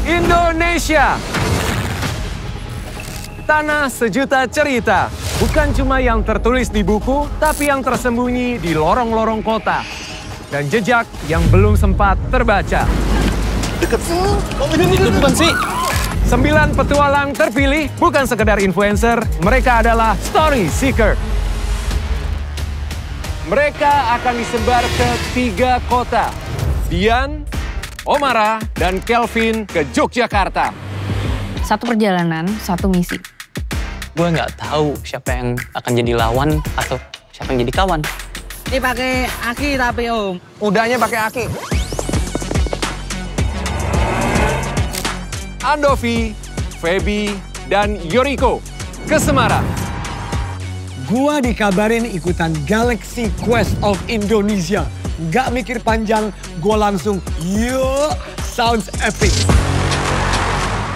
Indonesia. Tanah Sejuta Cerita. Bukan cuma yang tertulis di buku, tapi yang tersembunyi di lorong-lorong kota. Dan jejak yang belum sempat terbaca. Deket sih. Oh, ini bukan sih. 9 petualang terpilih bukan sekedar influencer, mereka adalah story seeker. Mereka akan disebar ke 3 kota. Dian, Omara, dan Kelvin ke Yogyakarta. Satu perjalanan, satu misi. Gue nggak tahu siapa yang akan jadi lawan atau siapa yang jadi kawan. Ini pakai aki tapi om. Udahnya pakai aki. Andovi, Feby, dan Yoriko ke Semarang. Gua dikabarin ikutan Galaxy Quest of Indonesia. Gak mikir panjang, gua langsung, yo, sounds epic.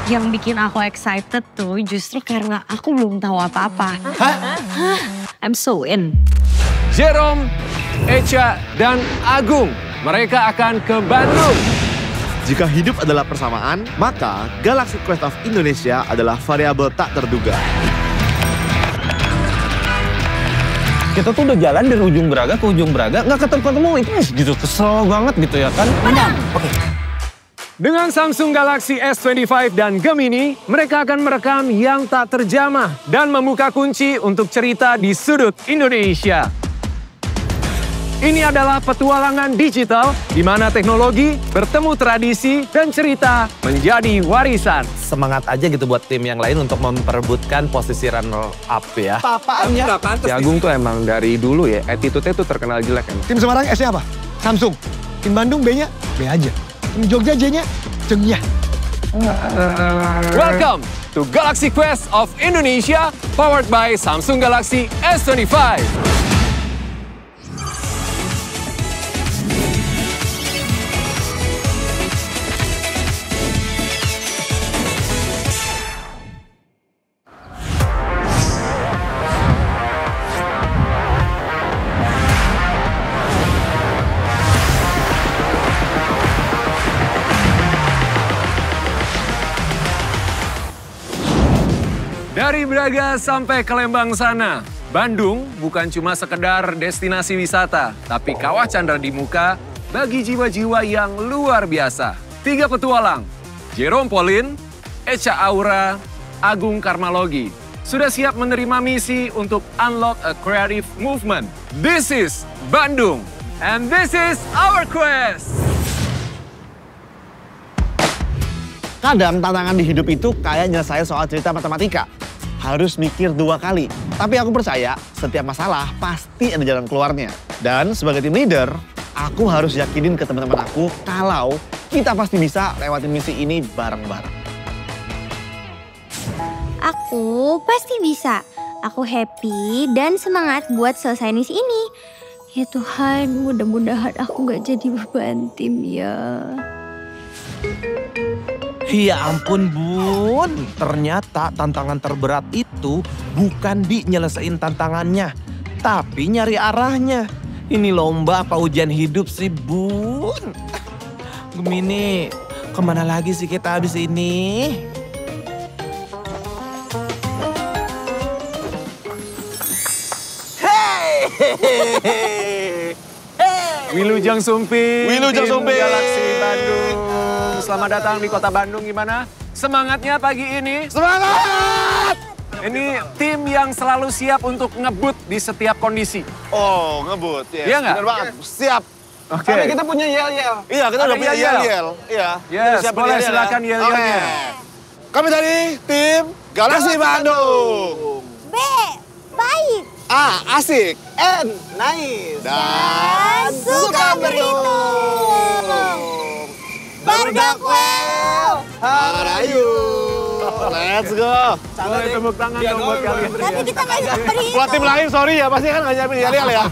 Yang bikin aku excited tuh justru karena aku belum tahu apa-apa. Hah? I'm so in. Jerome, Echa, dan Agung. Mereka akan ke Bandung. Jika hidup adalah persamaan, maka Galaxy Quest of Indonesia adalah variabel tak terduga. Kita tuh udah jalan dari ujung Braga ke ujung Braga, nggak ketemu-ketemu, itu gitu kesel banget gitu ya kan. Benar. Oke. Dengan Samsung Galaxy S25 dan Gemini, mereka akan merekam yang tak terjamah dan membuka kunci untuk cerita di sudut Indonesia. Ini adalah petualangan digital di mana teknologi bertemu tradisi dan cerita menjadi warisan. Semangat aja gitu buat tim yang lain untuk memperebutkan posisi runner up ya. Apanya? Si Agung tuh emang dari dulu ya, attitude-nya tuh terkenal jelek emang. Tim Semarang S-nya apa? Samsung. Tim Bandung B-nya B aja. Tim Jogja J-nya Cengnya. Welcome to Galaxy Quest of Indonesia, powered by Samsung Galaxy S25. Dari Braga sampai ke Lembang sana, Bandung bukan cuma sekedar destinasi wisata, tapi kawah Candra di muka bagi jiwa-jiwa yang luar biasa. 3 petualang, Jerome Pauline, Echa Aura, Agung Karmalogi, sudah siap menerima misi untuk unlock a creative movement. This is Bandung, and this is our quest. Kadang tantangan di hidup itu kayak nyelesain soal cerita matematika. Harus mikir 2 kali. Tapi aku percaya setiap masalah pasti ada jalan keluarnya. Dan sebagai tim leader, aku harus yakinin ke teman-teman aku kalau kita pasti bisa lewatin misi ini bareng-bareng. Aku pasti bisa. Aku happy dan semangat buat selesai misi ini. Ya Tuhan, mudah-mudahan aku gak jadi beban tim ya. Ya ampun Bun, ternyata tantangan terberat itu bukan di nyelesain tantangannya, tapi nyari arahnya. Ini lomba apa ujian hidup sih Bun? Gemini, kemana lagi sih kita habis ini? Wilujeng Sumping, Wilujeng tim Sumping. Galaxy Bandung. Selamat datang di kota Bandung, gimana? Semangatnya pagi ini? Semangat! Ini tim yang selalu siap untuk ngebut di setiap kondisi. Oh, ngebut. Yes. Iya nggak? Bener banget. Siap. Oke. Tapi kita punya yel-yel. Iya, kita Ada udah punya yel-yel. yel-yel. Iya. Yes, Kita siapin boleh yel-yel ya. silakan yel-yelnya. Oke. Kami dari tim Galaxy Bandung. B, baik. A, asik. N, nice. Dan suka beruntung. Berdakwel. Harayu. Let's go. Boleh tepuk tangan dong buat kalian. Tapi kita gak bisa berhitung. Buat tim lain sorry ya, pasti kan gak nyiapin yel-yel ya.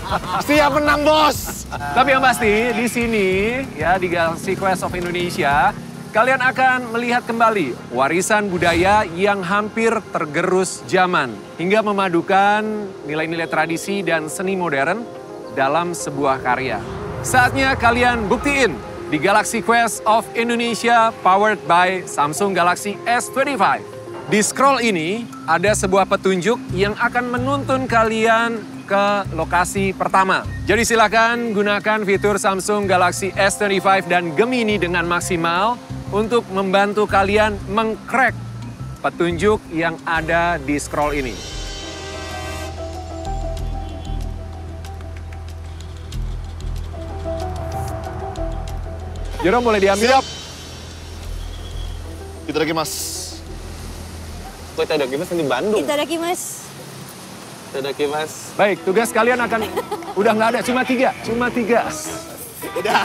Siap menang bos. Tapi yang pasti di sini ya di Galaxy Quest of Indonesia, kalian akan melihat kembali warisan budaya yang hampir tergerus zaman hingga memadukan nilai-nilai tradisi dan seni modern dalam sebuah karya. Saatnya kalian buktiin di Galaxy Quest of Indonesia powered by Samsung Galaxy S25. Di scroll ini ada sebuah petunjuk yang akan menuntun kalian ke lokasi pertama. Jadi silakan gunakan fitur Samsung Galaxy S25 dan Gemini dengan maksimal untuk membantu kalian mengcrack petunjuk yang ada di scroll ini. Jerome boleh diambil? Siap. Kita lagi mas. Kita ada Mas di Bandung. Kita lagi mas. Kita ada Mas. Baik, tugas kalian akan udah nggak ada, cuma 3. Udah.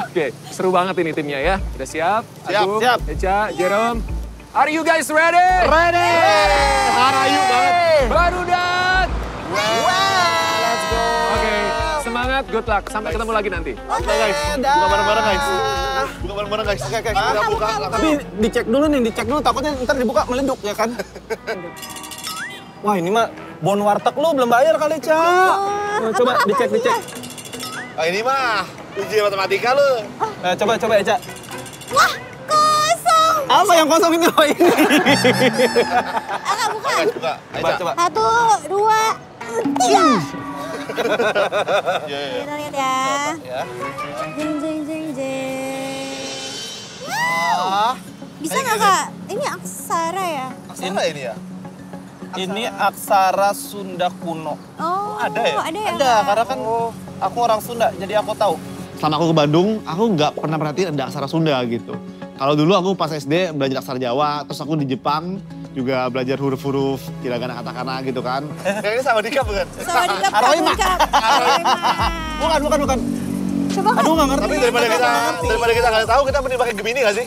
Oke, seru banget ini timnya ya. Udah siap? Siap, Agung, siap. Eca, Jerome. Are you guys ready? Ready. Harayu banget. Barudak. Let's go. Oke, semangat, good luck. Sampai ketemu lagi nanti. Oke guys, buka bareng-bareng guys. Buka bareng-bareng guys. Oke, kita buka. Tapi dicek dulu takutnya ntar dibuka meleduk ya kan. Wah ini mah bon warteg lu belum bayar kali, Cak. Coba dicek. Oh ini mah ujian matematika lu. Coba ya, Cak. Wah, kosong. Apa yang kosong ini loh ini? Kakak buka. Coba. 1, 2, 3. Iya. Kita lihat ya. Ya. Jeng. Wow. Bisa nggak kak? Ini aksara ya? Aksara ini ya? Ini aksara Sunda kuno. Oh, Ada ya? Ada ya? Ada, karena kan aku orang Sunda, jadi aku tahu. Selama aku ke Bandung, aku nggak pernah perhatiin ada aksara Sunda gitu. Kalau dulu aku pas SD belajar aksara Jawa, terus aku di Jepang juga belajar huruf-huruf, hiragana, katakana gitu kan. Kayaknya sama Dika bukan? Sama dikap. Aroima. Bukan. Coba kak. Aduh nggak ngerti. Tapi daripada kita nggak tahu, kita mending pakai Gemini nggak sih?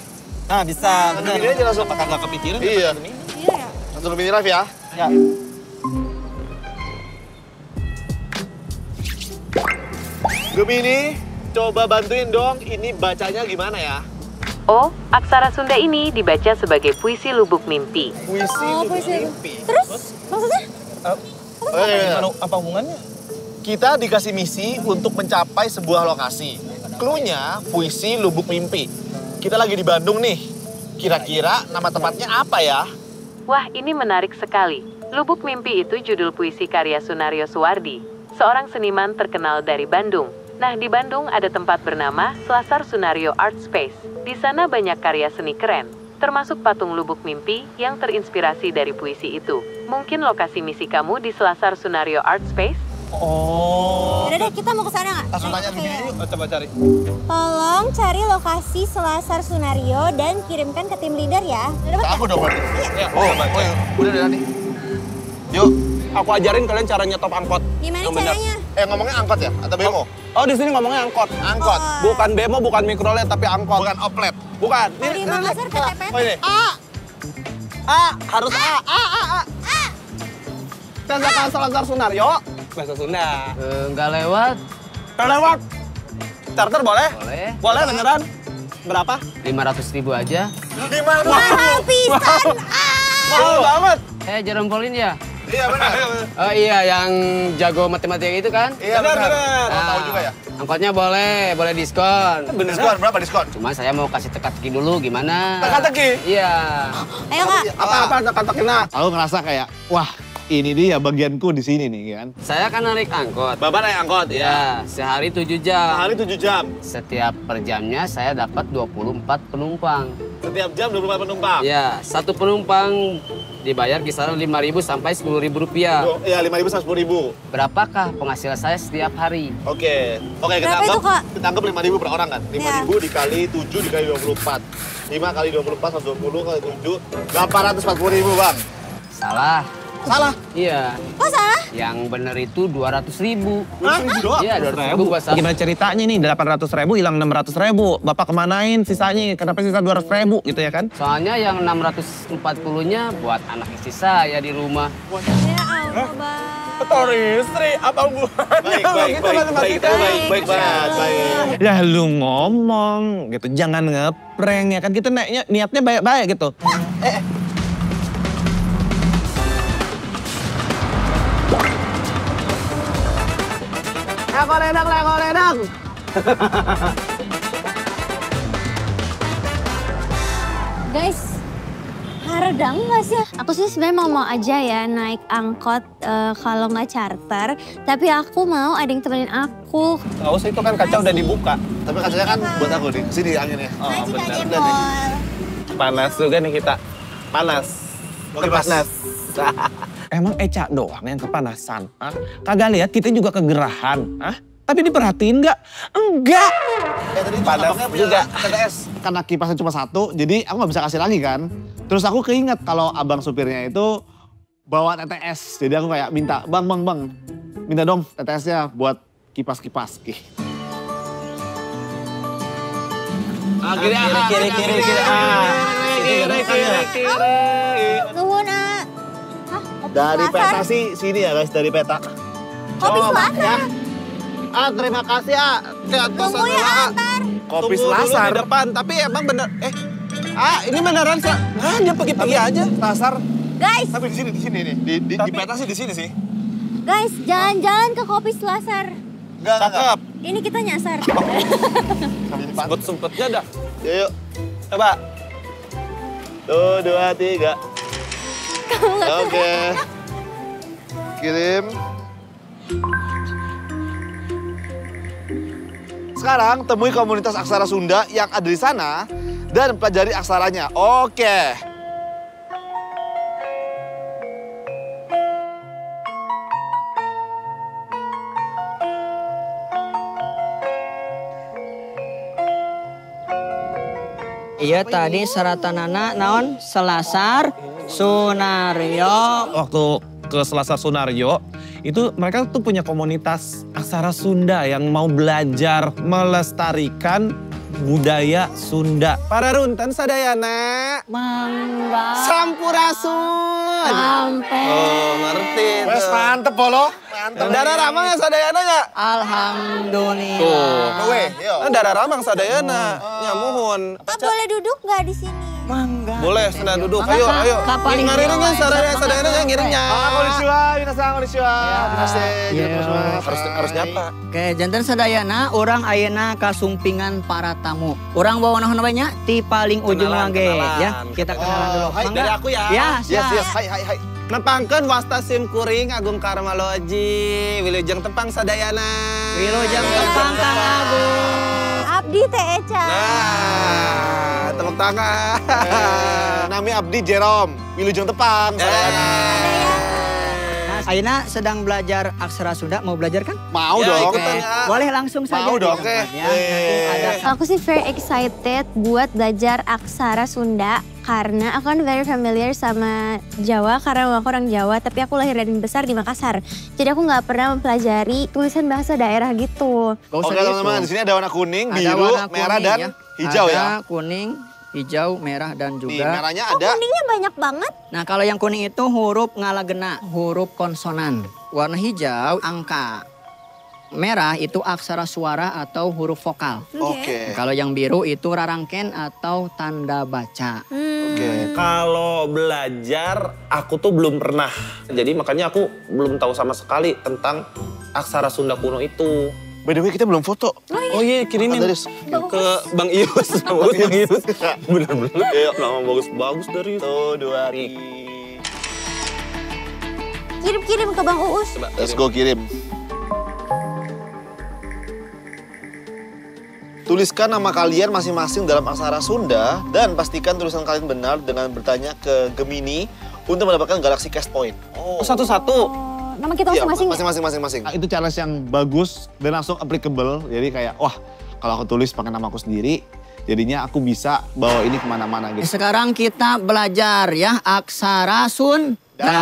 Nah bisa. Gemini aja langsung. Apakah nggak kepikiran? Iya. Iya ya? Langsung Gemini live ya. Ya. Gemini, coba bantuin dong, ini bacanya gimana ya? Oh, aksara Sunda ini dibaca sebagai puisi lubuk mimpi. Puisi Oh, lubuk puisi. mimpi. Terus maksudnya? Apa hubungannya? Kita dikasih misi untuk mencapai sebuah lokasi. Cluenya puisi lubuk mimpi. Kita lagi di Bandung nih. Kira-kira nama tempatnya apa ya? Wah, ini menarik sekali. Lubuk Mimpi itu judul puisi karya Sunario Suwardi, seorang seniman terkenal dari Bandung. Nah, di Bandung ada tempat bernama Selasar Sunario Art Space. Di sana banyak karya seni keren, termasuk patung Lubuk Mimpi yang terinspirasi dari puisi itu. Mungkin lokasi misi kamu di Selasar Sunario Art Space? Oh. Yaudah deh, kita mau ke sana nggak? Langsung tanya Gemini yuk. Coba cari. Tolong cari lokasi Selasar Sunario dan kirimkan ke tim leader ya. Udah dapat Aku dong berarti. Iya. Udah deh nih. Yuk. Aku ajarin kalian cara nyetop angkot. Gimana Yang benar. caranya? Ngomongnya angkot ya? Atau bemo? Oh di sini ngomongnya angkot. Angkot. Bukan bemo, bukan mikrolet, tapi angkot. Bukan oplet. Bukan. Kalau di Makassar PTPT. Oh ini. Harus A. Tandakan Selasar Sunario. Bahasa Sunda. Nggak lewat. Lewat. Charter boleh? Boleh. Boleh beneran? Berapa? 500.000 aja. Mahal pisan. Mahal banget. Jerome Pauline ya? Iya benar. Oh iya, yang jago matematika itu kan? Iya benar. Benar. Tahu juga ya? Angkotnya boleh diskon. Diskon berapa diskon? Cuma saya mau kasih teka-teki dulu, gimana? Teka-teki? Iya. Ayo kak. Apa teka-teki nak? Aku ngerasa kayak, wah ini dia bagianku di sini nih kan. Saya kan narik angkot. Bapak naik angkot Ya, sehari 7 jam. Sehari 7 jam. Setiap per jamnya saya dapat 24 penumpang. Setiap jam 24 penumpang. Ya, satu penumpang dibayar kisaran 5.000 sampai 10.000 rupiah. Iya 5.000 sampai 10.000. Berapakah penghasilan saya setiap hari? Oke, kita Berapa itu, Kak? anggap 5.000 per orang kan? 5.000 Iya. dikali 7 dikali 24. 5 kali 24 120 kali 7, 840.000 bang. Salah. Salah. Iya. Kok salah? Yang bener itu 200.000. 200.000 doang? Iya, 200.000 gua salah. Gimana ceritanya nih, 800.000 hilang 600.000. Bapak kemanain sisanya? Kenapa sisa 200.000 gitu ya kan? Soalnya yang 640-nya buat anak istri saya di rumah. Ya Allah bang. Betul istri, apa hubungannya? Baik banget. Ya lu ngomong gitu, jangan ngeprank ya kan. Kita niatnya baik-baik gitu. Ledang. Guys, haredang nggak sih? Aku sih sebenarnya mau aja ya naik angkot kalau nggak charter. Tapi aku mau ada yang temenin aku. Nggak usah, itu kan kaca udah dibuka. Tapi kacanya kan buat aku nih, sini anginnya. Oh benar. Panas juga nih kita. Panas. Panas. Emang Eca doang yang kepanasan? Hah? Kagak lihat kita juga kegerahan? Hah? Tapi diperhatiin nggak? Enggak. Tadi panas juga. TTS. Karena kipasnya cuma satu, jadi aku nggak bisa kasih lagi kan. Terus aku keinget kalau abang supirnya itu bawa TTS. Jadi aku kayak minta, bang. Minta dong TTS-nya buat kipas-kipas. Kiri. Nuhun, Dari peta sih, sini ya guys, dari peta. Kopi Selasar. Terima kasih ya. Tunggu ya, antar. Kopi Tunggu dulu Selasar. di depan, tapi emang bener. Ini beneran sih. Dia pergi aja. Selasar. Guys, Tapi di sini nih. Di peta sih di sini sih. guys, jalan-jalan ke Kopi Selasar. Cakep. Ini kita nyasar. Sempet-sempetnya dah. Yuk. Coba. 1, 2, 3. Oke. Kirim. Sekarang temui komunitas aksara Sunda yang ada di sana dan pelajari aksaranya. Oke. Iya tadi saratanana naon Selasar Sunario. Waktu ke Selasar Sunario, itu mereka tuh punya komunitas aksara Sunda yang mau belajar melestarikan budaya Sunda. Para runten sadayana. Mangga. Sampurasun. Sampai. Oh, ngerti. Wes mantep polo. Darah ramang ya sadayana ya? Alhamdulillah. Tuh. Darah ramang sadayana. Nyamuhun. Boleh duduk nggak di sini? Mangga. Boleh, senang duduk. Ayo. Kapaling Ngiriringnya sadayana yang ngiringnya. Konnichiwa, minasan, konnichiwa. Harus nyapa. Oke, janten sadayana orang ayeuna kasumpingan para tamu. Orang bawa naon we nya ti paling ujung lage ya. Kita kenalan dulu. Hai, Mangga. dari aku ya. Ya, Yes. siap. Hai. Nepangkeun wasta sim kuring Agung Karmaloji. Wilujeng tepang sadayana. Wilujeng tepang Kang Agung. Abdi Teh Eca. Nah, tepuk tangan. Nami Abdi Jerome, Wilujeng Tepang. Ayeuna sedang belajar aksara Sunda, mau belajar kan? Mau Ya, dong. ikutan ya. Boleh langsung saja. Mau dong. Ya, Oke. nanti ada Aku sih very excited buat belajar aksara Sunda karena aku kan very familiar sama Jawa karena aku orang Jawa tapi aku lahir dan besar di Makassar. Jadi aku nggak pernah mempelajari tulisan bahasa daerah gitu. Gak usah Oke gitu. teman-teman, di sini ada warna kuning, Ada biru, warna merah, kuning, dan ya. hijau Ada ya. kuning, hijau, merah, dan Nih, juga. merahnya Kok ada. kuningnya banyak banget? Nah kalau yang kuning itu huruf ngalagena, huruf konsonan. Warna hijau angka. Merah itu aksara suara atau huruf vokal. Oke. Kalau yang biru itu rarangken atau tanda baca. Oke. Kalau belajar, aku tuh belum pernah. Jadi makanya aku belum tahu sama sekali tentang aksara Sunda kuno itu. By the way, kita belum foto. Oh iya, kirimin Darius. ke Bang Ius. Bang Ius. Bener-bener. Ya, nama bagus-bagus dari itu. 1, 2, 3. Kirim-kirim ke Bang Uus. Let's go kirim. Tuliskan nama kalian masing-masing dalam aksara Sunda dan pastikan tulisan kalian benar dengan bertanya ke Gemini untuk mendapatkan Galaxy Cash Point. Oh, satu-satu. Nama kita Iya, masing-masing. masing-masing. Itu challenge yang bagus dan langsung applicable. Jadi kayak, wah kalau aku tulis pakai namaku sendiri, jadinya aku bisa bawa ini kemana-mana gitu. Sekarang kita belajar ya aksara Sunda.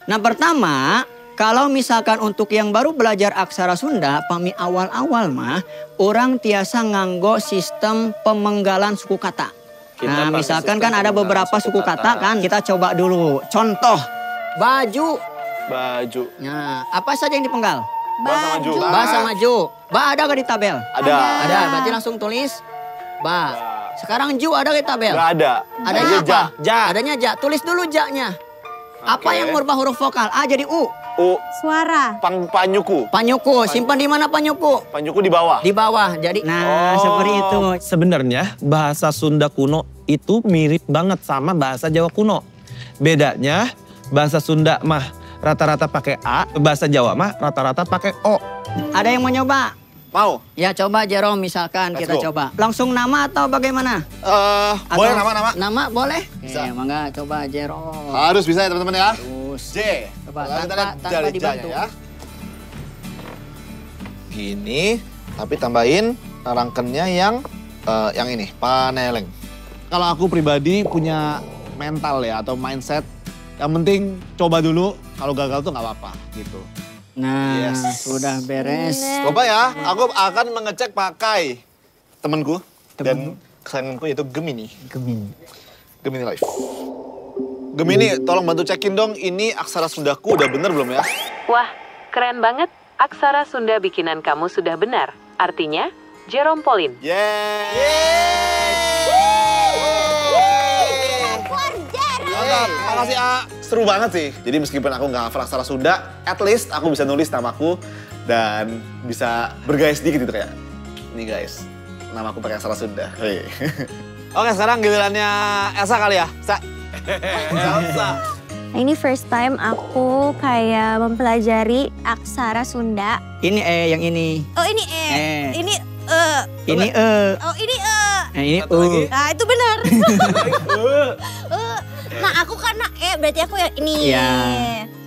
Nah pertama kalau misalkan untuk yang baru belajar aksara Sunda, pami awal-awal mah orang tiasa nganggo sistem pemenggalan suku kata. Nah misalkan kan ada beberapa suku kata kan, kita coba dulu. Contoh, baju. Baju. Nah apa saja yang dipenggal? Bahasa maju. Bahasa maju. Ba ada gak di tabel? Ada. Ada, berarti langsung tulis ba. Sekarang ju ada gak di tabel? Gak ada. Adanya apa? Ja. Adanya ja. Tulis dulu ja-nya. Apa yang merubah huruf vokal? A jadi U. Suara. Panyuku. Panyuku, simpan di mana Panyuku? Panyuku di bawah. Di bawah. Jadi, seperti itu. Sebenarnya bahasa Sunda kuno itu mirip banget sama bahasa Jawa kuno. Bedanya bahasa Sunda mah rata-rata pakai A, bahasa Jawa mah rata-rata pakai O. Ada yang mau nyoba? Mau? Ya coba Jerome misalkan kita coba. Langsung nama atau bagaimana? Boleh nama-nama. Nama boleh? Bisa. Mangga coba Jerome. Harus bisa ya teman-teman ya. Terus. J. Coba Kita lihat tanpa dibantu. ya. Gini, tapi tambahin rangkennya yang ini, paneleng. Kalau aku pribadi punya mental ya atau mindset, yang penting coba dulu, kalau gagal tuh nggak apa-apa gitu. Nah, sudah beres. Coba ya, aku akan mengecek pakai temanku dan kesayanganku yaitu Gemini. Gemini Live. Gemini, tolong bantu cekin dong ini aksara Sundaku udah bener belum ya? Wah, keren banget. Aksara Sunda bikinan kamu sudah benar. Artinya, Jerome Pauline. Makasih A. Seru banget sih. Jadi meskipun aku nggak hafal aksara Sunda, at least aku bisa nulis namaku dan bisa bergaya sedikit gitu kayak, nih guys, namaku pakai aksara Sunda. Oke, sekarang gilirannya Elsa kali ya. Elsa. Nah, ini first time aku kayak mempelajari aksara Sunda. Ini yang ini. Oh ini ini Ini Oh ini ini Nah itu benar. Nah aku karena berarti aku yang ini. Iya.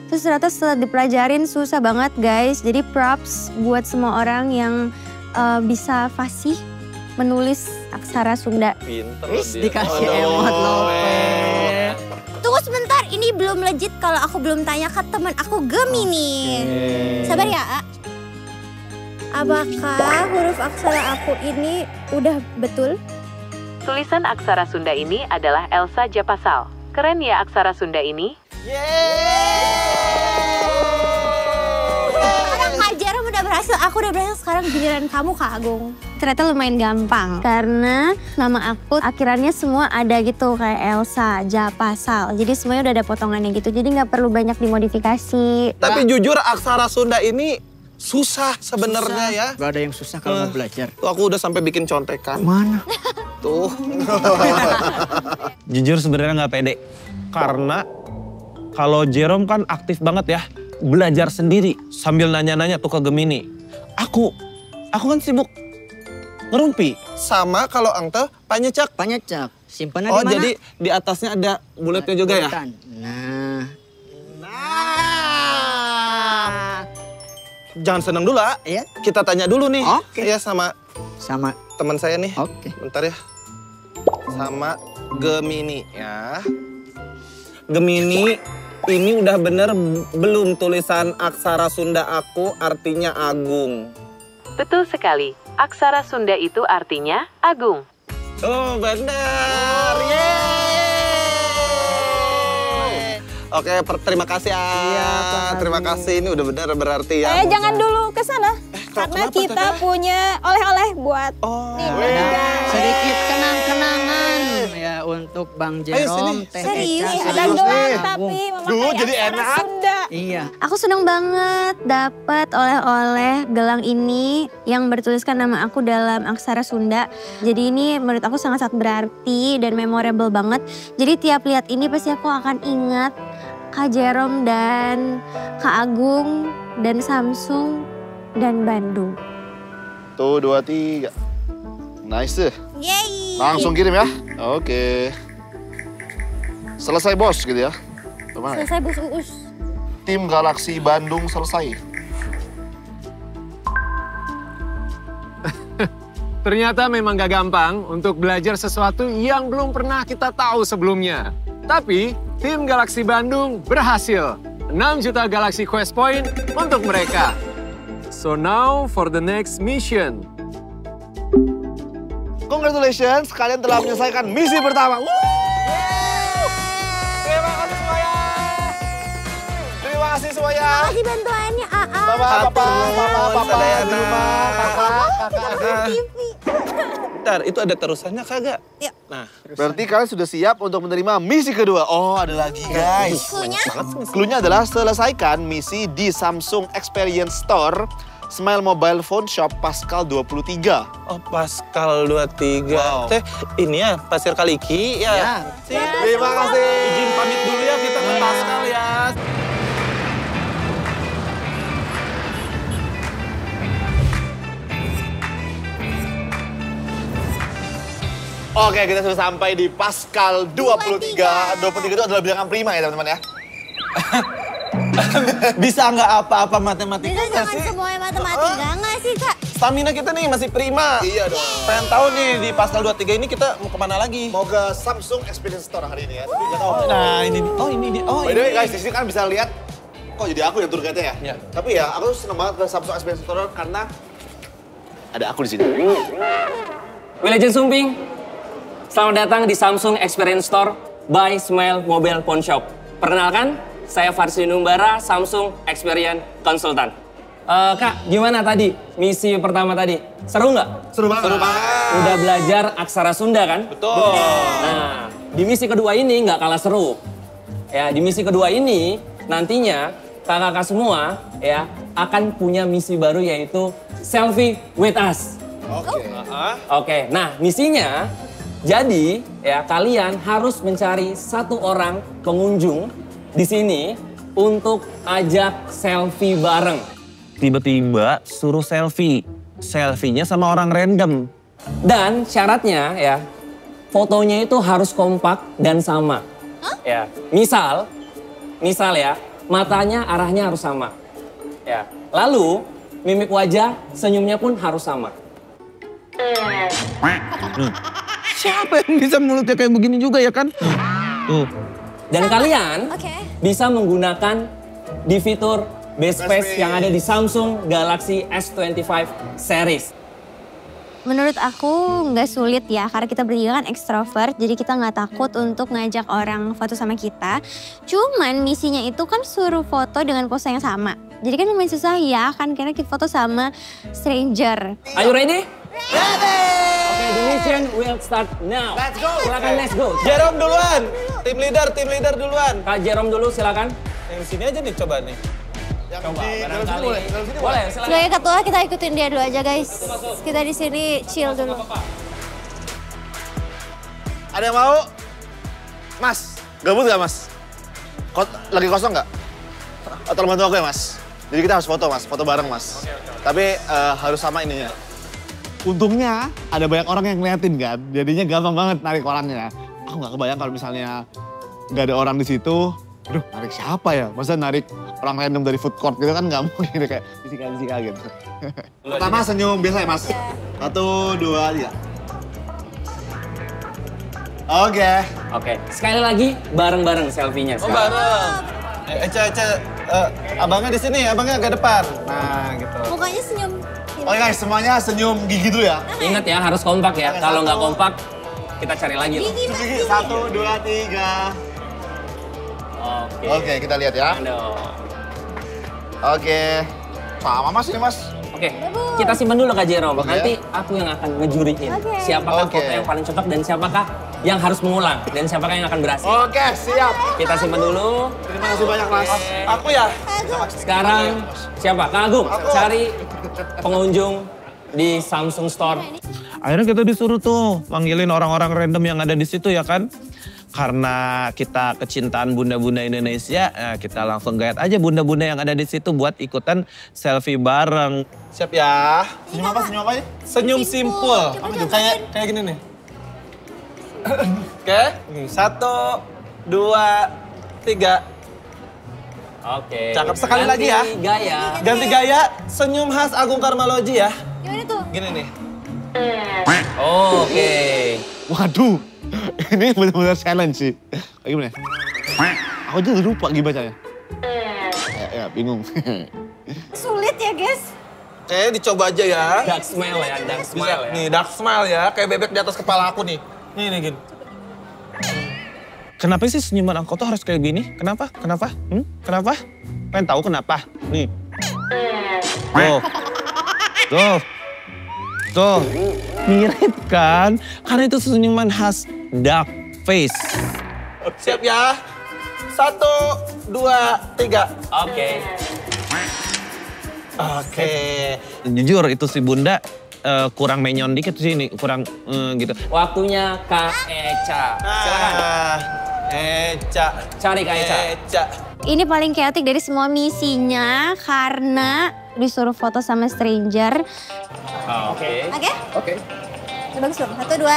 Terus ternyata setelah dipelajarin susah banget guys. Jadi props buat semua orang yang bisa fasih menulis aksara Sunda. Pinter dikasih emot loh. Tunggu sebentar, ini belum legit kalau aku belum tanya ke teman aku Gemini. Sabar ya, A. Apakah huruf aksara aku ini udah betul? Tulisan aksara Sunda ini adalah Elsa Japasal. Keren ya aksara Sunda ini? Sekarang Kak Jerome udah berhasil, aku udah berhasil. Sekarang giliran kamu Kak Agung. Ternyata lumayan gampang karena nama aku akhirannya semua ada gitu kayak Elsa, Japasal. Jadi semuanya udah ada potongannya gitu. Jadi nggak perlu banyak dimodifikasi. Tapi jujur aksara Sunda ini susah sebenarnya ya. Gak ada yang susah kalau mau belajar. Tuh aku udah sampai bikin contekan. Mana? Tuh. Jujur sebenarnya nggak pede. Karena kalau Jerome kan aktif banget ya. Belajar sendiri sambil nanya-nanya tuh ke Gemini. Aku kan sibuk ngerumpi. Sama kalau Angte panyecak. Panyecak. Simpannya di mana? Jadi di atasnya ada bulatnya juga ya? Nah. Jangan senang dulu, ah. Iya. Kita tanya dulu nih. Oke. Ya sama teman saya nih. Oke. Bentar ya. Sama Gemini ya. Gemini, ini udah bener belum tulisan aksara Sunda aku artinya agung? Betul sekali. Aksara Sunda itu artinya agung. Oh bener. Yeay. Oke, terima kasih ya. Terima kasih, ini udah benar berarti ya. Jangan dulu ke sana. Karena kita punya oleh-oleh buat sedikit kenang-kenangan ya untuk Bang Jerome. Serius, ada doang tapi memakai jadi aksara enak. Sunda. Iya. Aku senang banget dapat oleh-oleh gelang ini yang bertuliskan nama aku dalam aksara Sunda. Jadi ini menurut aku sangat-sangat berarti dan memorable banget. Jadi tiap lihat ini pasti aku akan ingat Kak Jerome dan Kak Agung dan Samsung dan Bandung. Tuh 2, 3. Nice. Yeay. Langsung kirim ya. Oke. Selesai bos gitu ya. Selesai Bos Uus. Tim Galaksi Bandung selesai. Ternyata memang gak gampang untuk belajar sesuatu yang belum pernah kita tahu sebelumnya. Tapi tim Galaksi Bandung berhasil. 6 juta Galaxy Quest Point untuk mereka. So now for the next mission. Congratulations, kalian telah menyelesaikan misi pertama. Terima kasih semuanya. Terima kasih semuanya. Terima kasih bantuannya AA. Bapak di rumah, kakak. bentar. Itu ada terusannya kagak? Yuk. Nah, Berarti kalian sudah siap untuk menerima misi kedua. Oh, ada lagi guys. Cluenya? Cluenya adalah selesaikan misi di Samsung Experience Store Smile Mobile Phone Shop Pascal 23. oh Pascal 23. Teh, ini ya Pasir Kaliki ya. Terima kasih. Izin pamit dulu ya, kita ke Pascal ya. Oke, kita sudah sampai di Pascal 23. 23 itu adalah bilangan prima ya teman-teman ya. Bisa nggak apa-apa matematika Kita jangan sih? semuanya matematika nggak sih Kak? Stamina kita nih masih prima. Iya dong. Pengen tahu nih di Pascal 23 ini kita mau kemana lagi? Mau ke Samsung Experience Store hari ini ya. Tapi nggak tahu. Nah ini, oh ini dia. Oh By the way ini. guys, di sini kan bisa lihat. Kok jadi aku yang tour guide-nya ya? Iya. Tapi ya, aku tuh seneng banget ke Samsung Experience Store karena ada aku di sini. Wilajeng Sumping, selamat datang di Samsung Experience Store by Smile Mobile Phone Shop. Perkenalkan, saya Farsi Numbara, Samsung Experience Consultant. Kak, gimana tadi misi pertama tadi? Seru nggak? Seru banget. Udah belajar aksara Sunda kan? Betul. Nah, di misi kedua ini nggak kalah seru. Ya, di misi kedua ini nantinya kakak-kakak semua ya akan punya misi baru yaitu selfie with us. Oke, nah misinya jadi ya kalian harus mencari satu orang pengunjung di sini untuk ajak selfie bareng. Tiba-tiba suruh selfie. Selfie-nya sama orang random. Dan syaratnya ya fotonya itu harus kompak dan sama. Ya, misal ya matanya arahnya harus sama. Ya, lalu mimik wajah senyumnya pun harus sama. Siapa yang bisa mulutnya kayak begini juga ya kan? Tuh. Dan kalian bisa menggunakan di fitur Best Face yang ada di Samsung Galaxy S25 series. Menurut aku nggak sulit ya, karena kita bertiga kan ekstrovert, jadi kita nggak takut untuk ngajak orang foto sama kita. Cuman misinya itu kan suruh foto dengan pose yang sama. Jadi kan lumayan susah ya, kan karena kita foto sama stranger. Are you ready? Ready! Oke, the mission will start now. Let's go! Silakan, let's go. Jerome duluan. Tim leader duluan. Kak Jerome dulu, silakan. Yang sini aja nih coba nih. Coba, barangkali. Boleh, silakan. Sebagai ketua kita ikutin dia dulu aja guys. Kita di sini chill dulu. Ada yang mau? Mas, gabut gak mas? Lagi kosong gak? Atau bantu aku ya mas? Jadi kita harus foto mas, foto bareng mas. Tapi harus sama ininya. Untungnya ada banyak orang yang ngeliatin kan, jadinya gampang banget narik orangnya. Aku nggak kebayang kalau misalnya nggak ada orang di situ. Aduh, narik siapa ya? Masa narik orang random dari food court gitu kan nggak mungkin kayak disika gitu. Pertama senyum biasa ya mas. 1, 2, 3. Oke. Sekali lagi bareng-bareng selfie-nya. Oh bareng. Abangnya di sini, abangnya agak depan. Nah gitu. Mukanya senyum. Oke guys, semuanya senyum gigi dulu ya. Ingat ya, harus kompak ya. Kalau nggak kompak, kita cari lagi loh. Gigi, 1, 2, 3. Oke, kita lihat ya. Oke. Sama mas ini mas. Oke, kita simpan dulu Kak Jerome. Nanti aku yang akan ngejuriin siapakah foto yang paling cocok dan siapakah yang harus mengulang. Dan siapakah yang akan berhasil. Oke, siap. Kita simpan dulu. Terima kasih banyak mas. Aku ya. Sekarang siapa? Kak Agung, cari pengunjung di Samsung Store. Akhirnya kita disuruh tuh manggilin orang-orang random yang ada di situ ya kan. Karena kita kecintaan bunda-bunda Indonesia, kita langsung gayat aja bunda-bunda yang ada di situ buat ikutan selfie bareng. Siap ya? Senyum apa? Senyum apa ya? Senyum simpul. Kayak gini nih. Oke, 1, 2, 3. Oke. Cakep sekali lagi ya. Gaya. Ganti gaya, senyum khas Agung Karmaloji ya. Gimana tuh? Gini nih. Oke. Waduh, ini benar-benar challenge sih. Kayak gimana? Aku jadi lupa gimana. Ya, bingung. Sulit ya guys. Dicoba aja ya. Dark smile ya, dark smile ya. Nih, dark smile ya, kayak bebek di atas kepala aku nih. Nih, gini. Kenapa sih senyuman aku tuh harus kayak gini? Kenapa? Kenapa? Kenapa? Pengen tahu kenapa? Nih. Tuh. Tuh, mirip kan? Karena itu senyuman khas duck face. Siap ya? 1, 2, 3. Oke. Oke. Jujur itu si Bunda kurang menyon dikit sih ini, kurang gitu. Waktunya Kak Eca. Silakan. Eca. Cari Kak Eca. Eca. Ini paling chaotic dari semua misinya karena disuruh foto sama stranger. Oke. Oke? Ini bagus dong. 1, 2.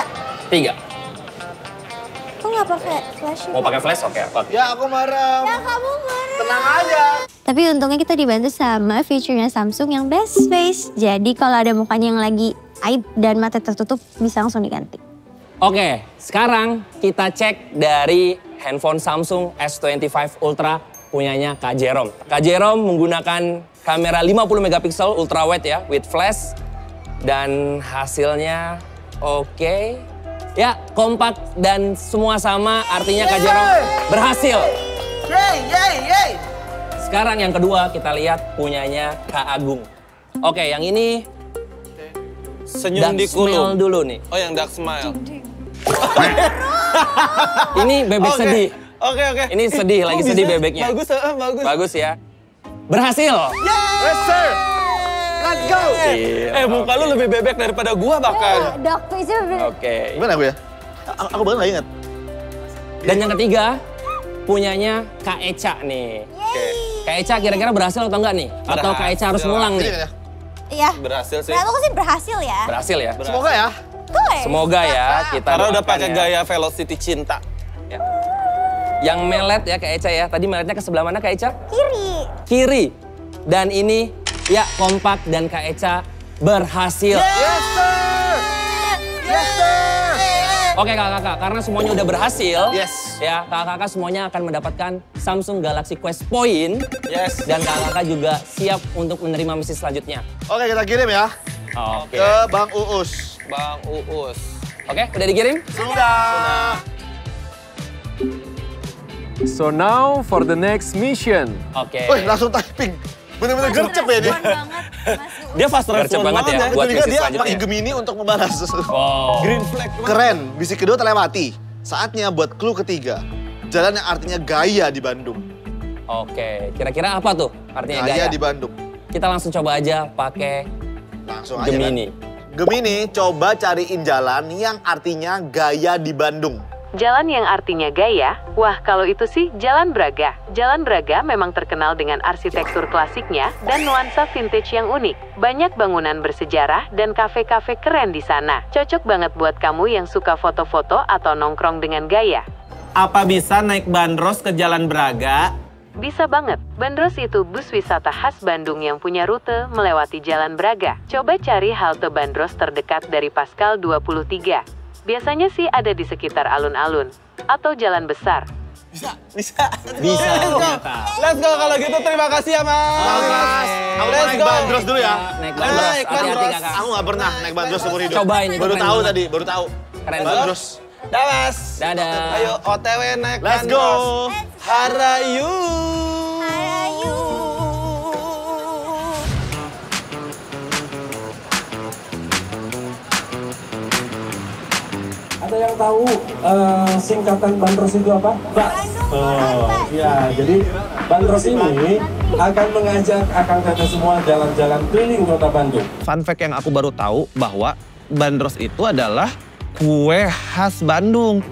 3. Kok nggak pakai flash? Mau pakai flash? Oke. Ya aku marah. Ya kamu marah. Tenang aja. Tapi untungnya kita dibantu sama fiturnya Samsung yang best face. Jadi kalau ada mukanya yang lagi aib dan mata tertutup bisa langsung diganti. Oke, sekarang kita cek dari handphone Samsung S25 Ultra punyanya Kak Jerome. Kak Jerome menggunakan kamera 50 megapiksel ultra wide ya, with flash. Dan hasilnya oke. Ya, kompak dan semua sama, artinya Kak Jerome berhasil. Yeay. Sekarang yang kedua kita lihat punyanya Kak Agung. Oke, yang ini Senyum Duck di Smile kulum. dulu nih. Oh, yang duck smile. Ini bebek sedih. Oke. Ini sedih, lagi sedih bebeknya. Bagus. Bagus ya. Berhasil. Yes, sir. Let's go. Muka lu lebih bebek daripada gua bahkan. Duck face-nya Oke. Gimana aku ya? Aku bahkan gak ingat. Dan yang ketiga punyanya Kak Eca nih. Kak Eca kira-kira berhasil atau enggak nih? Atau Kak Eca harus ngulang nih? Iya. Berhasil sih. Menurut aku sih berhasil ya. Berhasil ya? Semoga ya. Semoga ya kita Karena udah doakan pakai ya. gaya velocity cinta. Ya. Yang melet ya Kak Eca ya. Tadi meletnya ke sebelah mana Kak Eca? Kiri. Kiri. Dan ini ya kompak dan Kak Eca berhasil. Yes, sir. Yes, sir. Oke kakak-kakak, karena semuanya udah berhasil, Yes. ya kakak-kakak semuanya akan mendapatkan Samsung Galaxy Quest Point. Yes. Dan kakak-kakak juga siap untuk menerima misi selanjutnya. Oke, kita kirim ya. Oke. Ke Bang Uus. Bang Uus. Oke, udah dikirim? Sudah. So now for the next mission. Oke. Wih, langsung typing. Bener-bener gercep ya dia. Dia fast Gercep respon banget ya, banget buat Itu juga misi dia selanjutnya. pakai Gemini untuk membalas. Wow. Green flag. Keren, misi kedua terlewati. Saatnya buat clue ketiga. Jalan yang artinya gaya di Bandung. Oke, kira-kira apa tuh artinya Gaya gaya? di Bandung. Kita langsung coba aja pakai Langsung aja Gemini. kan. Gemini, coba cariin jalan yang artinya gaya di Bandung. Jalan yang artinya gaya? Wah, kalau itu sih Jalan Braga. Jalan Braga memang terkenal dengan arsitektur klasiknya dan nuansa vintage yang unik. Banyak bangunan bersejarah dan kafe-kafe keren di sana. Cocok banget buat kamu yang suka foto-foto atau nongkrong dengan gaya. Apa bisa naik bandros ke Jalan Braga? Bisa banget. Bandros itu bus wisata khas Bandung yang punya rute melewati Jalan Braga. Coba cari halte Bandros terdekat dari Pascal 23. Biasanya sih ada di sekitar alun-alun atau jalan besar. Bisa. ternyata. Let's go kalau gitu, terima kasih ya Mas. Aku mau Let's naik go. bandros dulu ya. Naik bandros, Naik hati-hati bandros. kakak. Aku gak pernah naik bandros seumur hidup. Cobain, itu Baru keren tahu banget. tadi, baru tahu. Keren Bandros. Dah Mas. Dadah. Ayo OTW naik Let's bandros. go. Harayu. Ada yang tahu singkatan Bandros itu apa? Ya, jadi Bandros ini akan mengajak kakak semua jalan-jalan keliling kota Bandung. Fun fact yang aku baru tahu bahwa bandros itu adalah kue khas Bandung.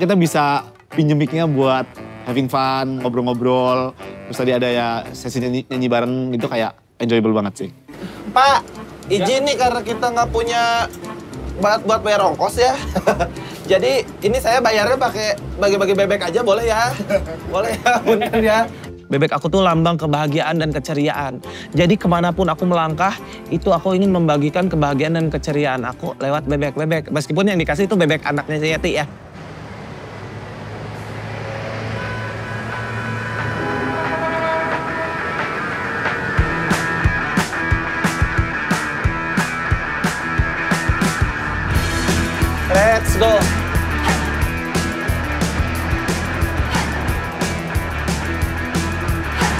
Kita bisa pinjem mic-nya buat having fun, ngobrol-ngobrol. Terus tadi ada ya sesi nyanyi bareng itu kayak enjoyable banget sih. Pak, izin nih karena kita nggak punya buat bayar ongkos ya. Jadi ini saya bayarnya pakai bagi-bagi bebek aja boleh ya? Boleh ya, bener ya. Bebek aku tuh lambang kebahagiaan dan keceriaan. Jadi kemanapun aku melangkah, itu aku ingin membagikan kebahagiaan dan keceriaan aku lewat bebek-bebek. Meskipun yang dikasih itu bebek anaknya si Yeti ya. Let's go.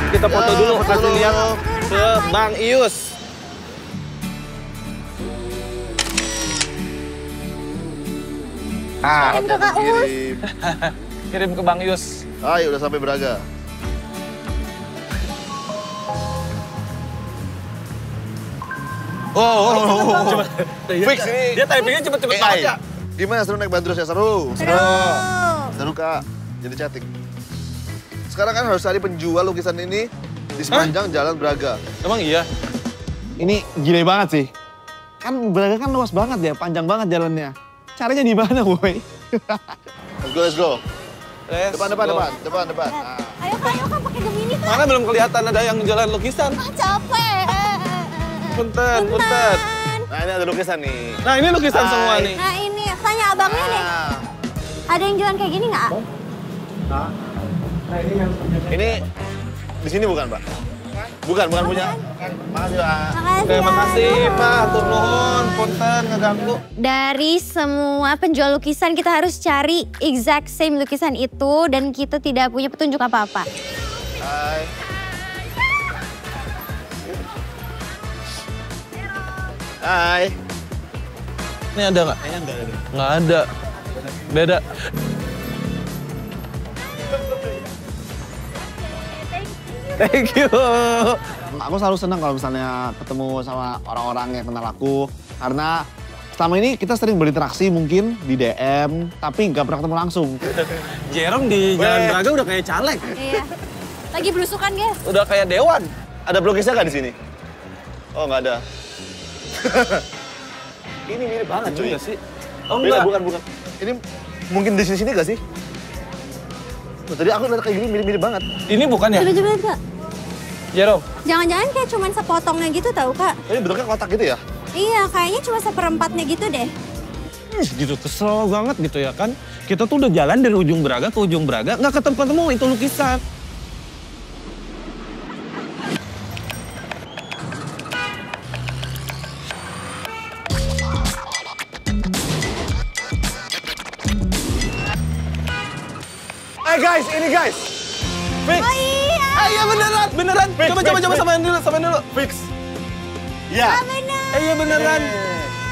Kita foto dulu, kasih lihat ke Bang Ius. Kirim ke Kak Us. Kirim ke Bang Yus. Ayo, udah sampai Braga. Coba. Fix ini. Dia typingnya cepet-cepet banget ya. Gimana seru naik bandros ya? Seru? Seru Kak, jadi chatting. Sekarang kan harus cari penjual lukisan ini di sepanjang jalan Braga. Emang iya? Ini gile banget sih. Kan Braga kan luas banget ya, panjang banget jalannya. Caranya di mana, boy? Let's go. Depan. Nah. Ayo Kak, pakai Gemini Kak. Mana belum kelihatan ada yang jualan lukisan. Ah, capek. Punten. Nah, ini ada lukisan nih. Nah, ini lukisan semua nih. Nah ini, tanya abangnya deh. Ada yang jualan kayak gini nggak? Ini di sini bukan, Pak? Bukan punya. Makasih, Pak. Makasih, Makasih, Pak. Tur nuhun, punten ngeganggu. Dari semua penjual lukisan kita harus cari exact same lukisan itu dan kita tidak punya petunjuk apa-apa. Hai. Hai. Ini ada nggak? Kayaknya enggak ada. Nggak ada. Beda. Thank you. Aku selalu senang kalau misalnya ketemu sama orang-orang yang kenal aku. Karena selama ini kita sering berinteraksi mungkin di DM, tapi nggak pernah ketemu langsung. Jerome di Jalan Braga udah kayak caleg. Iya. Lagi belusukan guys. Udah kayak dewan. Ada pelukisnya nggak di sini? Oh, nggak ada. Ini mirip banget cuy. Enggak sih? Oh Beda, enggak. bukan. Ini mungkin di sini nggak sih? Oh, tadi aku lihat kayak gini mirip-mirip banget. Ini bukan ya? Coba Kak. Jerome. Jangan-jangan kayak cuman sepotongnya gitu tahu Kak? Ini bentuknya kotak gitu ya? Iya, kayaknya cuma seperempatnya gitu deh. Gitu, kesel banget gitu ya kan. Kita tuh udah jalan dari ujung Braga ke ujung Braga, nggak ketemu-ketemu itu lukisan. Guys, ini guys. Fix. Oh iya. Iya beneran. Fix, Coba samain dulu. Fix. Ya. Iya beneran.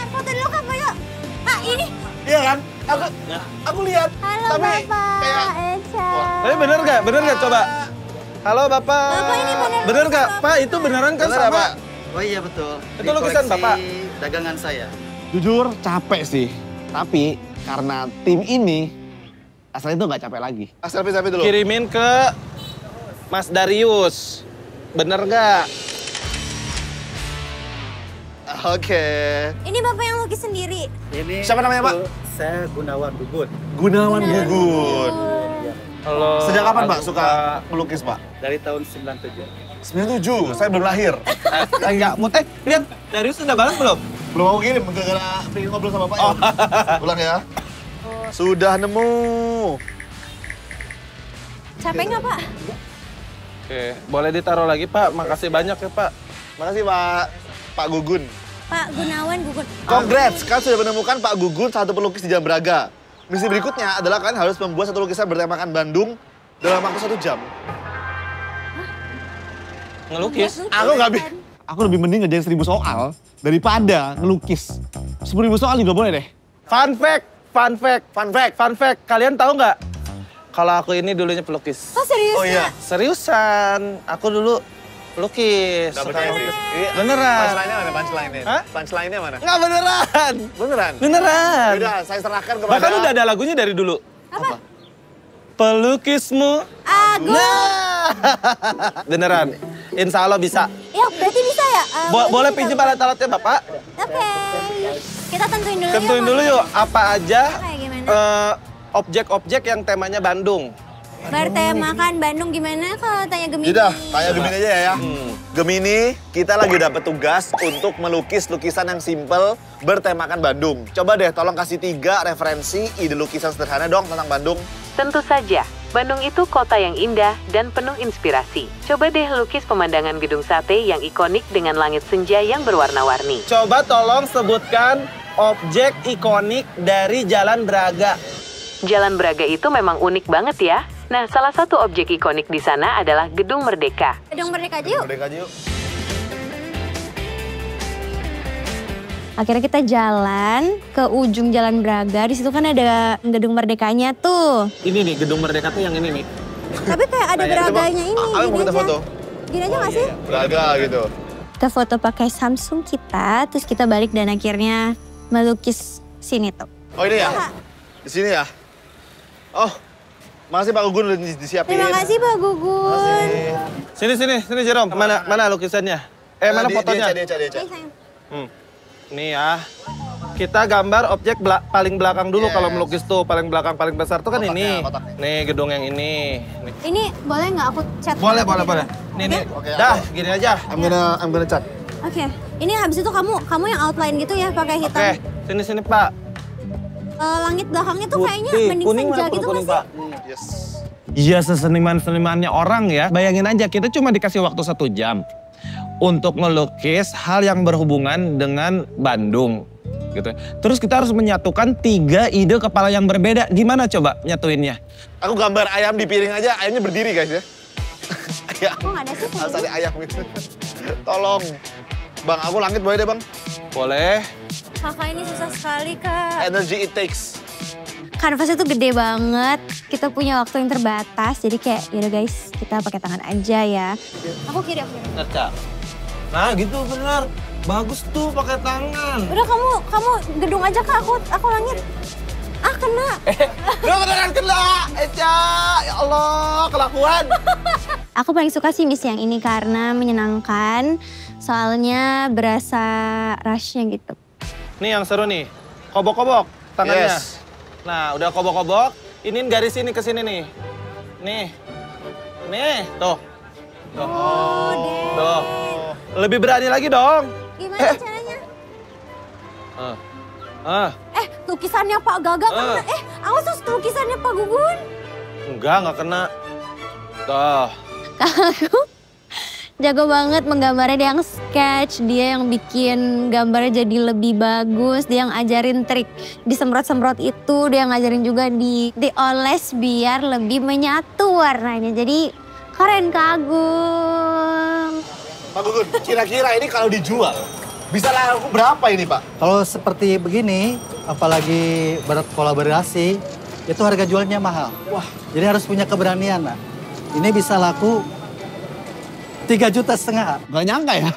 Foto dulu Kak, yuk. Kak, ini. Iya kan? Aku lihat. Halo tapi Bapak, kayak Eca. Tapi bener nggak? Coba. Halo Bapak. Bapak ini bener nggak? Pak, itu beneran kan Bener, sama? Pak? Oh iya betul. Itu lukisan Bapak? Dagangan saya. Jujur capek sih. Tapi karena tim ini asalnya itu nggak capek lagi. Selfie dulu. Kirimin ke Mas Darius. Bener nggak? Oke. Ini Bapak yang lukis sendiri. Ini Siapa namanya, Pak? Saya Gunawan Gugun. Gunawan Gugun. Halo. Sejak kapan, Pak, suka melukis, Pak? Dari tahun 97. 97, saya belum lahir. Enggak, lihat Darius udah balas belum? Belum mau kirim, gara-gara pengen ngobrol sama Pak. Pulang ya. Sudah nemu. Capek nggak Pak? Oke, boleh ditaruh lagi Pak. Makasih banyak ya Pak. Makasih Pak Gugun. Pak Gunawan Gugun. Congrats, kalian sudah menemukan Pak Gugun, satu pelukis di Jalan Braga. Misi berikutnya adalah kalian harus membuat satu lukisan bertemakan Bandung dalam waktu 1 jam. Ngelukis? Aku lebih mending ngerjain 1000 soal daripada ngelukis. 10.000 soal juga boleh deh. Fun fact. Kalian tahu nggak? Kalau aku ini dulunya pelukis. Oh serius? Oh iya. Seriusan. Aku dulu pelukis. Gak percaya lukis. Beneran. Punchline-nya mana? Punchline-nya? Hah? Punchline-nya mana? Nggak beneran. Beneran? Beneran. Udah, saya serahkan kepada... Bahkan udah ada lagunya dari dulu. Apa? Pelukismu. Agus. Nah. Beneran. Insya Allah bisa. Ya berarti bisa ya? Boleh pinjam alat-alatnya Bapak? Oke. Kita tentuin dulu Tentuin ya. dulu yuk, apa aja Kayak gimana? objek-objek yang temanya Bandung. Bertemakan Bandung gimana kalau tanya Gemini? Yaudah, tanya Gemini aja ya. Gemini, kita lagi dapat tugas untuk melukis lukisan yang simple bertemakan Bandung. Coba deh tolong kasih 3 referensi ide lukisan sederhana dong tentang Bandung. Tentu saja, Bandung itu kota yang indah dan penuh inspirasi. Coba deh lukis pemandangan gedung sate yang ikonik dengan langit senja yang berwarna-warni. Coba tolong sebutkan objek ikonik dari Jalan Braga. Jalan Braga itu memang unik banget ya. Nah, salah satu objek ikonik di sana adalah Gedung Merdeka. Gedung Merdeka aja yuk. Merdeka aja yuk. Akhirnya kita jalan ke ujung Jalan Braga. Di situ kan ada Gedung Merdekanya tuh. Ini nih, Gedung Merdeka tuh yang ini nih. Tapi kayak ada Braganya ini. Ayo mau kita foto. Gini aja nggak sih? Braga gitu. Kita foto pakai Samsung kita, terus kita balik dan akhirnya melukis sini tuh. Oh ini ya? Di sini ya? Oh, makasih Pak Gugun udah disiapin. Terima kasih Pak Gugun. Sini Jerome. Mana lukisannya? Mana fotonya? Dia. Nih ya. Kita gambar objek paling belakang dulu kalau melukis tuh. Paling belakang, paling besar tuh kan ini. Nih gedung yang ini. Nih. Ini boleh nggak aku cat? Boleh. Nih. Dah, gini aja. I'm gonna cat. Oke. Ini habis itu kamu yang outline gitu ya pakai hitam. Oke, sini Pak. Langit belakangnya tuh kayaknya mending senja gitu nggak sih? Yes. Iya, seseniman-senimannya orang ya. Bayangin aja, kita cuma dikasih waktu 1 jam untuk ngelukis hal yang berhubungan dengan Bandung. Gitu. Terus kita harus menyatukan 3 ide kepala yang berbeda. Gimana coba nyatuinnya? Aku gambar ayam di piring aja, ayamnya berdiri guys ya. Kok nggak ada sih? Harus ada ayam gitu. Tolong. Bang, aku langit boleh deh Bang? Boleh. Kakak ini susah sekali Kak. Energy it takes. Kanvasnya tuh gede banget, kita punya waktu yang terbatas, jadi kayak yaudah guys, kita pakai tangan aja ya. Aku kiri. Nah gitu bener, bagus tuh pakai tangan. Udah kamu gedung aja Kak, aku langit. Kena. Udah beneran kena, Eca, ya Allah kelakuan. Aku paling suka sih misi yang ini karena menyenangkan, soalnya berasa rush-nya gitu. Nih yang seru nih, kobok-kobok tangannya. Yes. Nah, udah kobok-kobok, iniin garis ini ke sini nih. Nih, tuh. Tuh. Lebih berani lagi dong. Gimana caranya? Lukisannya Pak Gaga kena. Awas tuh lukisannya Pak Gugun. Enggak kena. Tuh. Aku jago banget menggambarnya, dia yang sketch, dia yang bikin gambarnya jadi lebih bagus, dia yang ajarin trik disemprot-semprot itu, dia yang ngajarin juga dioles biar lebih menyatu warnanya. Jadi keren Kak Agung. Pak Gugun, kira-kira ini kalau dijual bisa laku berapa ini Pak? Kalau seperti begini, apalagi berkolaborasi, itu harga jualnya mahal. Wah, jadi harus punya keberanian. Nah. Ini bisa laku 3,5 juta. Gak nyangka ya.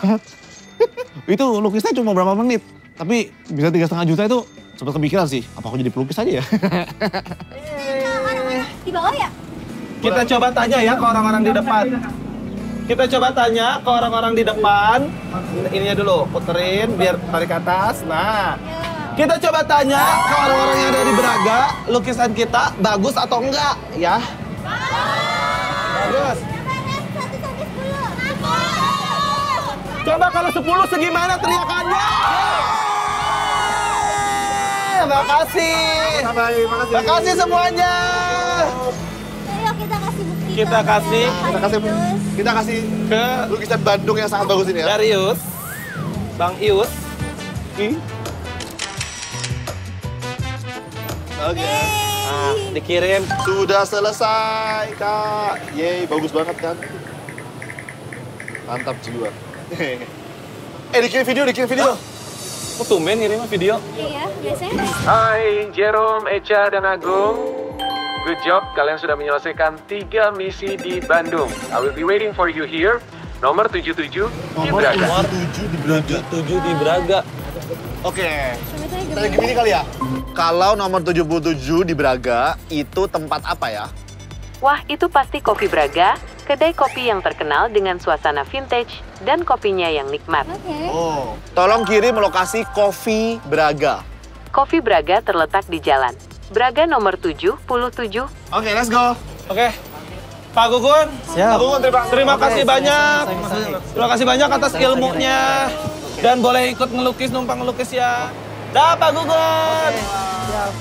Itu lukisnya cuma berapa menit. Tapi bisa 3,5 juta itu sempat kepikiran sih. Apa aku jadi pelukis aja ya? Di bawah ya? Kita coba tanya ya ke orang-orang di depan. Kita coba tanya ke orang-orang di depan. Ininya dulu, puterin biar tarik ke atas. Nah, kita coba tanya ke orang-orang yang ada di Braga, lukisan kita bagus atau enggak ya? Bagus. Coba kalau 10 segimana teriakannya? Makasih. Makasih semuanya. Ayo kita kasih bukti. Kita kasih ke lukisan Bandung yang sangat bagus ini ya. Darius, Bang Ius. Oke. Nah, dikirim. Sudah selesai Kak. Yeay, bagus banget kan. Mantap jiwa. Dikirim video. Kok tumben ngirimnya video? Iya, biasanya. Hai Jerome, Eca, dan Agung. Good job, kalian sudah menyelesaikan 3 misi di Bandung. I will be waiting for you here. Nomor 77 di Braga. 77 di Braga. Oke. Kita gini kali ya. Kalau nomor 77 di Braga, itu tempat apa ya? Wah, itu pasti Kopi Braga, kedai kopi yang terkenal dengan suasana vintage dan kopinya yang nikmat. Oh, tolong kirim lokasi Kopi Braga. Kopi Braga terletak di jalan Braga nomor 77. Oke, let's go. Oke. Pak Gugun, Siap. Pak Gugun terima kasih banyak. Terima kasih banyak atas ilmunya. Dan boleh ikut ngelukis, numpang ngelukis ya. Dah Pak Gugun. Siap.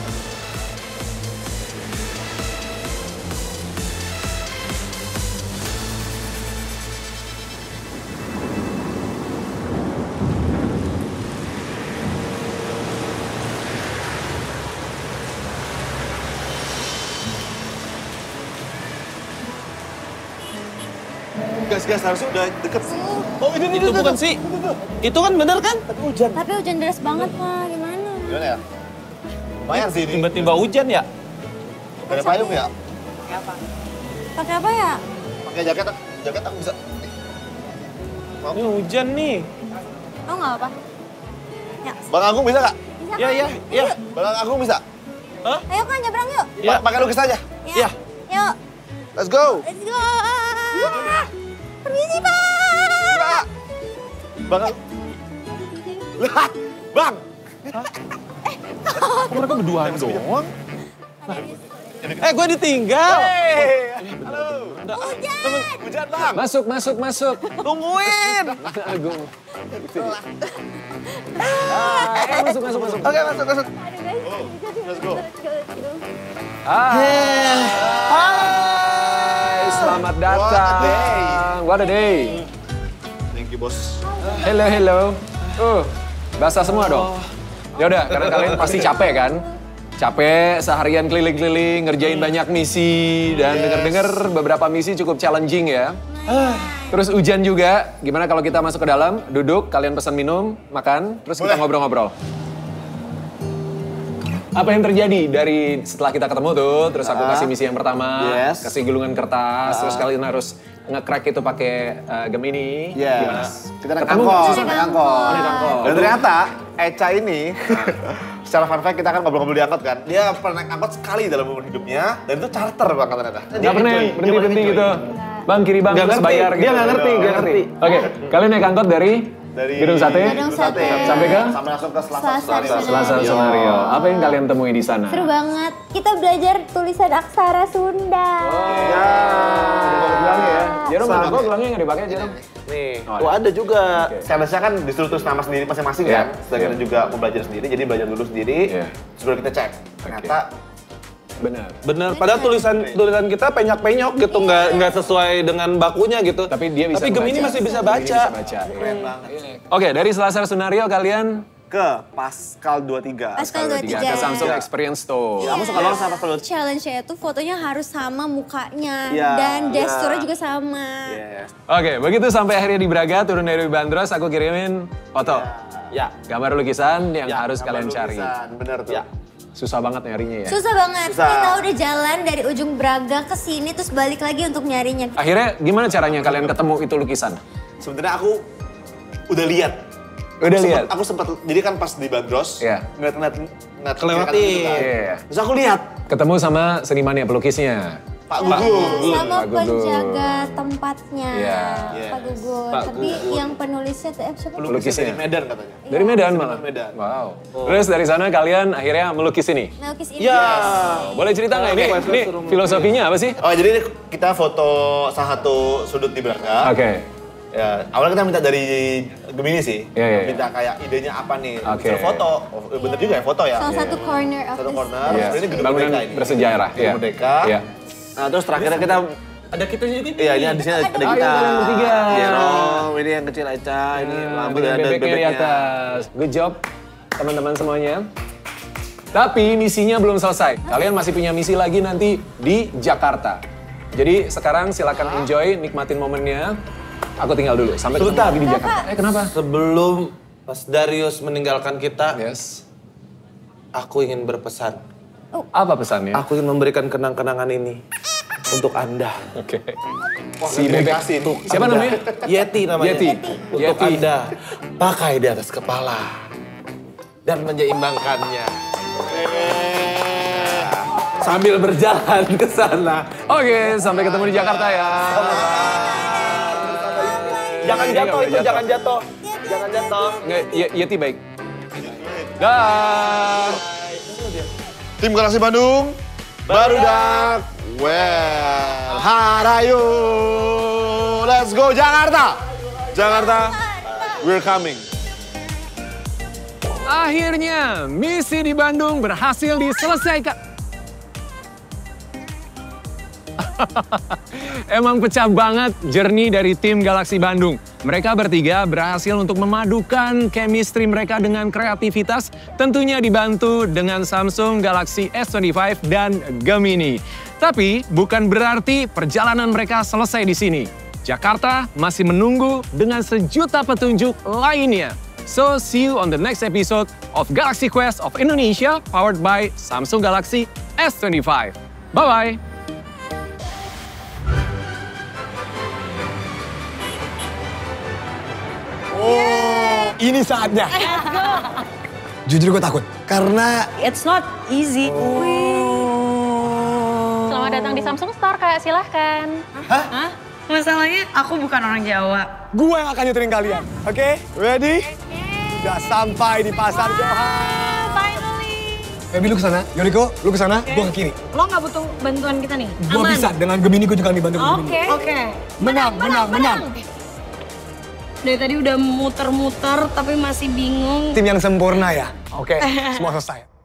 Gas, harusnya udah deket. Oh itu bukan sih. Itu kan bener kan? Tapi hujan. Tapi hujan deras banget, Pak. Gimana? Gimana ya? Lumayan sih ini. Tiba-tiba hujan ya? Pakai payung ya? Pakai apa ya? Pakai jaket aku bisa. Ini hujan nih. Oh nggak apa-apa. Ya. Bang Agung bisa nggak? Iya. Bang Agung bisa? Hah? Ayo kan nyebrang yuk. Ya. Pakai lukis aja. Iya. Yuk. Let's go. Let's go. Permisi, Pak. Bang Lihat, Bang. Mereka berduaan doang. Gue ditinggal. Halo. Hujan, Bang. Masuk. Tungguin. Agung. Masuk. Oke, masuk. Let's go. Hai, selamat datang. What a day. Thank you, Bos. Hello. Basah semua dong. Yaudah, karena kalian pasti capek kan? Capek seharian keliling-keliling, ngerjain banyak misi, dan denger-denger beberapa misi cukup challenging ya. Terus hujan juga, gimana kalau kita masuk ke dalam, duduk, kalian pesan minum, makan, terus kita ngobrol-ngobrol. Apa yang terjadi dari setelah kita ketemu tuh, terus aku kasih misi yang pertama, kasih gulungan kertas, terus kalian harus nge-crack itu pakai Gemini. Gimana? Kita naik angkot. Dan Aduh. ternyata Eca ini, secara fun fact kita kan ngobrol-ngobrol di angkot kan. Dia pernah naik angkot sekali dalam umur hidupnya, dan itu charter banget ternyata. Gak pernah berhenti gitu. Bang, kiri bang, terus bayar gitu. Dia nggak ngerti. Oke, kalian naik angkot dari Gedung Sate sampai ke? Sampai langsung ke Selasa Sunario. Apa yang kalian temui di sana? Seru banget. Kita belajar tulisan aksara Sunda. Gelang ya. Jerome mana kok gelangnya nggak dipakai Jerome? Nih, ada juga. Challenge-nya kan disuruh tulis nama sendiri masing-masing kan. Sedangkan juga mau belajar sendiri, jadi belajar dulu sendiri. Terus baru kita cek. Ternyata Bener. Padahal tulisan kita penyok-penyok gitu, nggak sesuai dengan bakunya gitu. Tapi dia bisa. Tapi Gemini masih bisa baca. keren banget. Oke, dari Selasar Sunario kalian ke Pascal 23. Pascal 23. ke Samsung Experience Store. Kamu suka banget sama Pascal 23? Challenge-nya itu fotonya harus sama mukanya. Iya. Dan gesturnya juga sama. Oke, begitu sampai akhirnya di Braga, turun dari Bandros, aku kirimin foto. Ya. Gambar lukisan yang harus kalian cari. Bener tuh. Susah banget nyarinya ya. Susah banget. Kita udah jalan dari ujung Braga ke sini terus balik lagi untuk nyarinya. Akhirnya gimana caranya kalian ketemu itu lukisan? Sebenarnya aku udah lihat. Aku sempat, jadi kan pas di Bandros, ngeliat kelewati. Terus aku lihat. Ketemu sama senimannya, pelukisnya. Pak Gugun. Sama Pak Gugun. penjaga tempatnya. Iya. Pak Gugun. Pak Tapi Gugun. yang penulisnya tuh siapa? Pelukisnya dari Medan katanya. Dari Medan malah? Medan. Wow. Terus dari sana kalian akhirnya melukis ini? Melukis ini. Boleh cerita nggak ini filosofinya apa sih? Oh jadi kita foto salah satu sudut di Braga. Oke. Ya, awalnya kita minta dari Gemini sih. Iya. Minta kayak idenya apa nih. Oke. Suruh foto. Oh, bener juga ya foto ya. Salah satu corner of Satu the corner. Iya. Ini gedung Bangunan Merdeka ini. bersejarah. Gedung Merdeka. Iya. Nah terus terakhirnya kita ada kita juga. Iya, ini di sini ada kita. kalian bertiga. Jerome, ini yang kecil Eca, ini lampu Dengan ada bebeknya di atas. Good job teman-teman semuanya. Tapi misinya belum selesai. Kalian masih punya misi lagi nanti di Jakarta. Jadi sekarang silakan enjoy, nikmatin momennya. Aku tinggal dulu, sampai ketemu lagi di Jakarta. Kenapa? Sebelum Mas Darius meninggalkan kita, aku ingin berpesan. Apa pesannya? Aku ingin memberikan kenang-kenangan ini untuk Anda. Oke. Si bebek untuk Siapa Anda. namanya? Yeti namanya. Yeti. Untuk Anda, pakai di atas kepala dan menyeimbangkannya. Sambil berjalan ke sana. Oke, sampai ketemu di Jakarta ya. Jangan jatuh itu, jangan jatuh. Jangan jatuh. Nggak, Yeti baik. Dah. Tim Galaksi Bandung, barudak, well, harayu, let's go Jakarta. Jakarta, we're coming. Akhirnya, misi di Bandung berhasil diselesaikan. Emang pecah banget journey dari tim Galaksi Bandung. Mereka bertiga berhasil untuk memadukan chemistry mereka dengan kreativitas, tentunya dibantu dengan Samsung Galaxy S25 dan Gemini. Tapi bukan berarti perjalanan mereka selesai di sini. Jakarta masih menunggu dengan sejuta petunjuk lainnya. So, see you on the next episode of Galaxy Quest of Indonesia powered by Samsung Galaxy S25. Bye-bye! Oh, ini saatnya. Jujur gue takut, karena It's not easy. Selamat datang di Samsung Store, Kak. Silahkan. Hah? Masalahnya aku bukan orang Jawa. gue yang akan nyeterin kalian. Oke, ready? Udah sampai di Pasar Johan. Finally. Feby lu kesana, Yoriko lu kesana, gue ke kiri. Lo nggak butuh bantuan kita nih? Gue bisa, dengan Gemini gue juga dibantu Gemini. Oke. Menang. Dari tadi udah muter-muter tapi masih bingung. Tim yang sempurna ya. Oke, semua selesai.